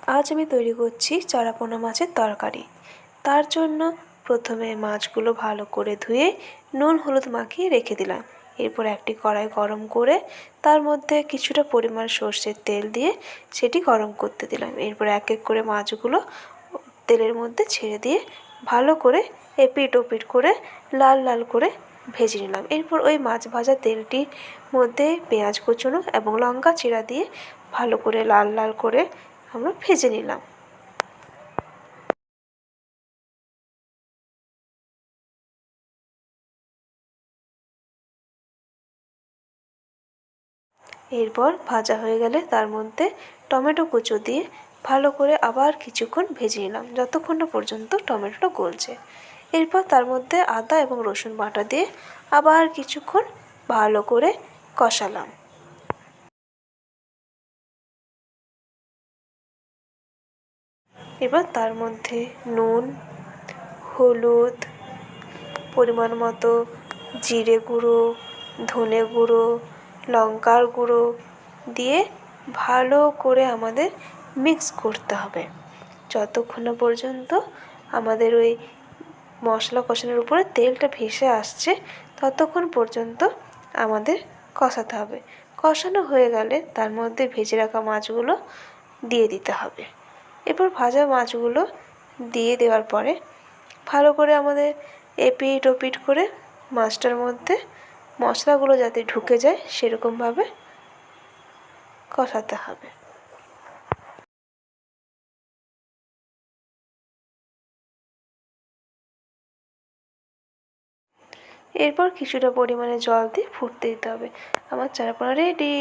আজ আমি তৈরি করছি চারাপোনা মাছের তরকারি। তার জন্য প্রথমে মাছগুলো ভালো করে ধুয়ে নুন হলুদ মাখিয়ে রেখে দিলাম। এরপর একটি কড়াই গরম করে তার মধ্যে কিছুটা পরিমাণ সর্ষের তেল দিয়ে সেটি গরম করতে দিলাম। এরপর এক এক করে মাছগুলো তেলের মধ্যে ছেড়ে দিয়ে ভালো করে এপিট ওপিট করে লাল লাল করে ভেজে নিলাম। এরপর ওই মাছ ভাজা তেলটির মধ্যে পেঁয়াজ কুচনো এবং লঙ্কা চিরা দিয়ে ভালো করে লাল লাল করে আমরা ভেজে নিলাম। এরপর ভাজা হয়ে গেলে তার মধ্যে টমেটো কুচো দিয়ে ভালো করে আবার কিছুক্ষণ ভেজে নিলাম, যতক্ষণ না পর্যন্ত টমেটোটা গলছে। এরপর তার মধ্যে আদা এবং রসুন বাটা দিয়ে আবার কিছুক্ষণ ভালো করে কষালাম। এবার তার মধ্যে নুন, হলুদ, পরিমাণ মতো জিরে গুঁড়ো, ধনে গুঁড়ো, লঙ্কার গুঁড়ো দিয়ে ভালো করে আমাদের মিক্স করতে হবে, যতক্ষণ না পর্যন্ত আমাদের ওই মশলা কষানোর উপরে তেলটা ভেসে আসছে ততক্ষণ পর্যন্ত আমাদের কষাতে হবে। কষানো হয়ে গেলে তার মধ্যে ভেজে রাখা মাছগুলো দিয়ে দিতে হবে। এরপর ভাজা মাছগুলো দিয়ে দেওয়ার পরে ভালো করে আমাদের এপিট ওপিট করে মাছটার মধ্যে মশলাগুলো যাতে ঢুকে যায় সেরকমভাবে কষাতে হবে। এরপর কিছুটা পরিমাণে জল দিয়ে ফুটতে দিতে হবে। আমার চারাপোনা রেডি।